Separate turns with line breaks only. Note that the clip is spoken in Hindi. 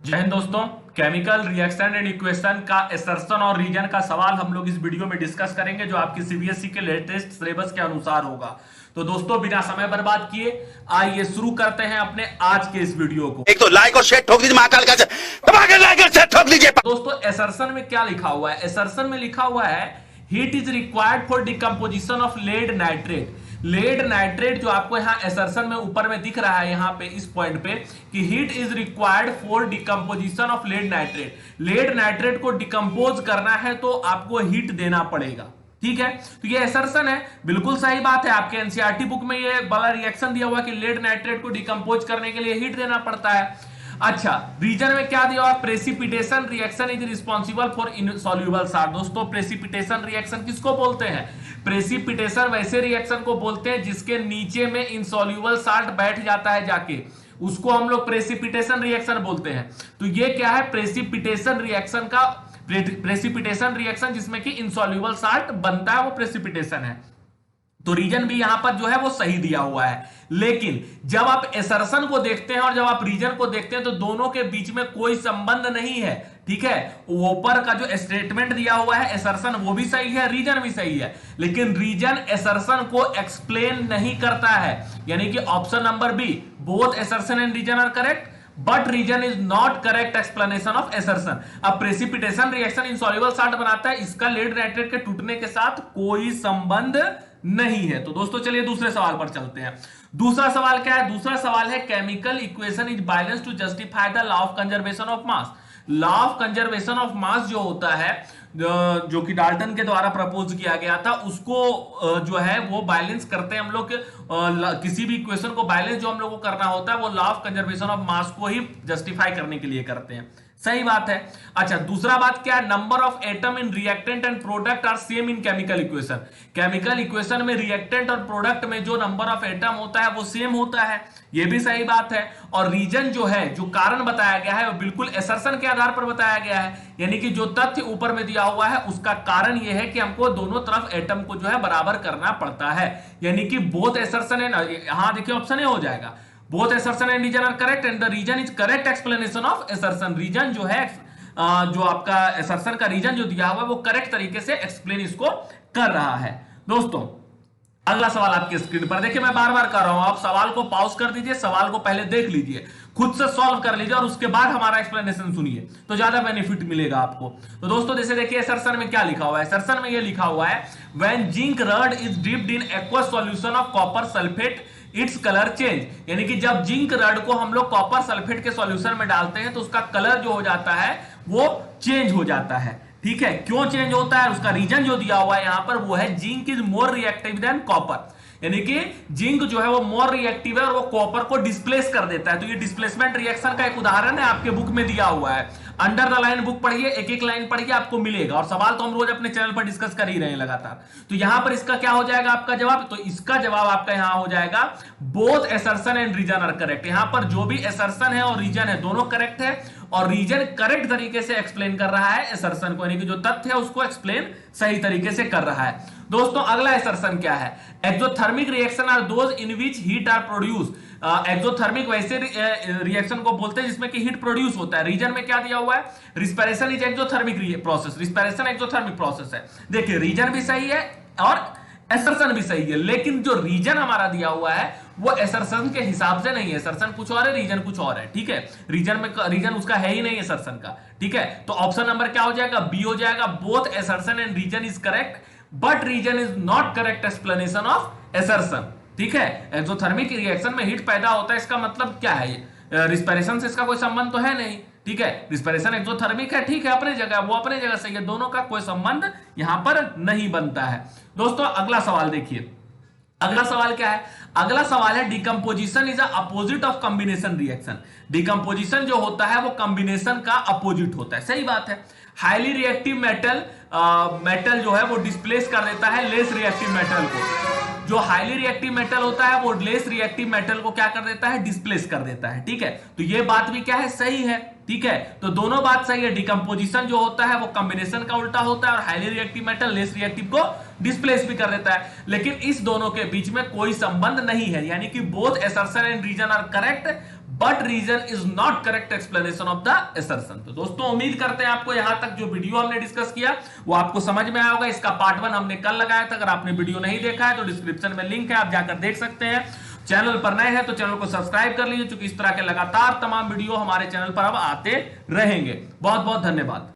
जय हिंद दोस्तों। केमिकल रिएक्शन एंड इक्वेशन का असर्शन और रीजन का सवाल हम लोग इस वीडियो में डिस्कस करेंगे जो आपकी सीबीएसई के लेटेस्ट सिलेबस के अनुसार होगा। तो दोस्तों बिना समय बर्बाद किए आइए शुरू करते हैं अपने आज के इस वीडियो को।
एक तो लाइक और शेयर ठोक दीजिए, महाकाल का दबाकर लाइक और शेयर ठोक दीजिए।
दोस्तों असर्शन में क्या लिखा हुआ है? असर्शन में लिखा हुआ है heat is required for decomposition of lead nitrate. Lead nitrate जो आपको यहां असर्शन में ऊपर में दिख रहा है यहां पे इस पॉइंट पे कि heat is required for decomposition of lead nitrate. Lead nitrate को डिकम्पोज करना है तो आपको हीट देना पड़ेगा। ठीक है, तो ये असर्शन है, बिल्कुल सही बात है। आपके एनसीईआरटी बुक में ये बड़ा रिएक्शन दिया हुआ कि लेड नाइट्रेट को डिकम्पोज करने के लिए हीट देना पड़ता है। अच्छा, रीजन में क्या दिया हुआ? Precipitation reaction is responsible for insoluble salt. दोस्तों प्रेसिपिटेशन रिएक्शन किसको बोलते हैं? प्रेसिपिटेशन वैसे रिएक्शन को बोलते हैं जिसके नीचे में इनसॉल्युबल साल्ट बैठ जाता है जाके, उसको हम लोग प्रेसिपिटेशन रिएक्शन बोलते हैं। तो ये क्या है? प्रेसिपिटेशन रिएक्शन का प्रेसिपिटेशन रिएक्शन जिसमें कि इनसॉल्युबल साल्ट बनता है वो प्रेसिपिटेशन है। तो रीजन भी यहां पर जो है वो सही दिया हुआ है। लेकिन जब आप असर्शन को देखते हैं और जब आप रीजन को देखते हैं तो दोनों के बीच में कोई संबंध नहीं है। ठीक है, ऊपर का जो स्टेटमेंट दिया हुआ है असर्शन वो भी सही है, रीजन भी सही है, लेकिन रीजन असर्शन को एक्सप्लेन नहीं करता है। यानी कि option number B, both assertion and reason are correct but reason is not correct explanation of assertion. अब प्रेसिपिटेशन रिएक्शन इनसॉल्युबल साल्ट बनाता है, इसका लेड नाइट्रेट के टूटने के साथ कोई संबंध नहीं है। तो दोस्तों चलिए दूसरे सवाल पर चलते हैं। दूसरा सवाल क्या है? दूसरा सवाल है chemical equation is balance to justify the law of conservation of mass. Law of conservation of mass जो होता है, जो कि डाल्टन के द्वारा प्रपोज किया गया था, उसको जो है वो बैलेंस करते हैं हम लोग। किसी भी इक्वेशन को बैलेंस जो हम लोग को करना होता है वो लॉ ऑफ कंजर्वेशन ऑफ मास को ही जस्टिफाई करने के लिए करते हैं। सही बात है। अच्छा, दूसरा बात क्या है? Number of atom in reactant and product are same in chemical equation. Chemical equation में रिएक्टेंट और प्रोडक्ट में जो नंबर ऑफ एटम होता है वो सेम होता है, ये भी सही बात है। और रीजन जो है, जो कारण बताया गया है वो बिल्कुल असर्शन के आधार पर बताया गया है। यानी कि जो तथ्य ऊपर में दिया हुआ है उसका कारण यह है कि हमको दोनों तरफ एटम को जो है बराबर करना पड़ता है। यानी कि बोथ असर्शन है, यहां देखिए ऑप्शन ए हो जाएगा। Both assertion and reason are correct and the reason is correct explanation of assertion। Reason जो है जो आपका assertion का रीजन जो दिया हुआ है वो करेक्ट तरीके से एक्सप्लेन इसको कर रहा है। दोस्तों अगला सवाल आपके स्क्रीन पर देखिए, मैं बार बार कर रहा हूं, आप सवाल को पॉज कर दीजिए, सवाल को पहले देख लीजिए, खुद से सॉल्व कर लीजिए और उसके बाद हमारा एक्सप्लेनेशन सुनिए तो ज्यादा बेनिफिट मिलेगा आपको। तो दोस्तों जैसे देखिए असर्शन में क्या लिखा हुआ है? असर्शन में ये लिखा हुआ है when zinc rod is dipped in aqueous solution of copper sulphate its colour change. यानी कि जब जिंक रड को हम लोग कॉपर सल्फेट के सॉल्यूशन में डालते हैं तो उसका कलर जो हो जाता है वो चेंज हो जाता है। ठीक है, क्यों चेंज होता है? उसका रीजन जो दिया हुआ है यहां पर वो है zinc is more reactive than copper. यानी कि जिंक जो है वो मोर रिएक्टिव है और वो कॉपर को डिस्प्लेस कर देता है। तो ये डिस्प्लेसमेंट रिएक्शन का एक उदाहरण है, आपके बुक में दिया हुआ है। अंडर द लाइन बुक पढ़िए, एक एक लाइन पढ़िए, आपको मिलेगा। और सवाल तो हम रोज अपने चैनल पर डिस्कस कर ही रहे हैं लगातार। तो यहां पर इसका क्या हो जाएगा आपका जवाब? तो इसका जवाब आपका यहां हो जाएगा both assertion and reason are correct. यहां पर जो भी असर्शन है और रीजन है दोनों करेक्ट है और रीजन करेक्ट तरीके से एक्सप्लेन कर रहा है असर्शन को, यानी कि जो तथ्य है उसको एक्सप्लेन सही तरीके से कर रहा है। दोस्तों अगला असर्शन क्या है? Exothermic reaction are those in which heat are produce. Exothermic वैसे रिएक्शन को बोलते हैं जिसमें कि हीट प्रोड्यूस होता है। रीजन में क्या दिया हुआ है? Respiration is exothermic process. Respiration exothermic process है। देखिए रीजन भी सही है और असर्शन भी सही है, लेकिन जो रीजन हमारा दिया हुआ है वो असर्शन के हिसाब से नहीं है। असर्शन कुछ और है, रीजन कुछ और है। ठीक है, रीजन उसका है ही नहीं असर्शन का। ठीक है, तो ऑप्शन नंबर क्या हो जाएगा? बी हो जाएगा। Both assertion and reason is correct but reason is not correct explanation of assertion. ठीक है, एक्सोथर्मिक रिएक्शन में हीट पैदा होता है, इसका मतलब क्या है? रिस्पिरेशन से इसका कोई संबंध तो है नहीं। ठीक है, रिस्पिरेशन एक्सोथर्मिक है, ठीक है, अपने जगह वो अपने जगह सही है, दोनों का कोई संबंध यहां पर नहीं बनता है। दोस्तों अगला सवाल देखिए, अगला सवाल क्या है? अगला सवाल है decomposition is opposite of combination reaction. Decomposition जो होता है वो कॉम्बिनेशन का अपोजिट होता है। सही बात है। हाईली रिएक्टिव मेटल जो है वो डिस्प्लेस कर देता है लेस रिएक्टिव मेटल को। जो हाईली रिएक्टिव मेटल होता है वो लेस रिएक्टिव मेटल को क्या कर देता है? डिस्प्लेस कर देता है। ठीक है, तो ये बात भी क्या है? सही है। ठीक है, तो दोनों बात सही है। डिकम्पोजिशन जो होता है वो कॉम्बिनेशन का उल्टा होता है और highly reactive metal less reactive को डिस्प्लेस भी कर देता है, लेकिन इस दोनों के बीच में कोई संबंध नहीं है। यानी कि both assertion and reason are correct but reason is not correct explanation of the assertion. तो दोस्तों उम्मीद करते हैं आपको यहां तक जो वीडियो हमने डिस्कस किया वो आपको समझ में आया होगा। इसका पार्ट 1 हमने कल लगाया था, अगर आपने वीडियो नहीं देखा है तो डिस्क्रिप्शन में लिंक है, आप जाकर देख सकते हैं। चैनल पर नए हैं तो चैनल को सब्सक्राइब कर लीजिए, क्योंकि इस तरह के लगातार तमाम वीडियो हमारे चैनल पर अब आते रहेंगे। बहुत बहुत धन्यवाद।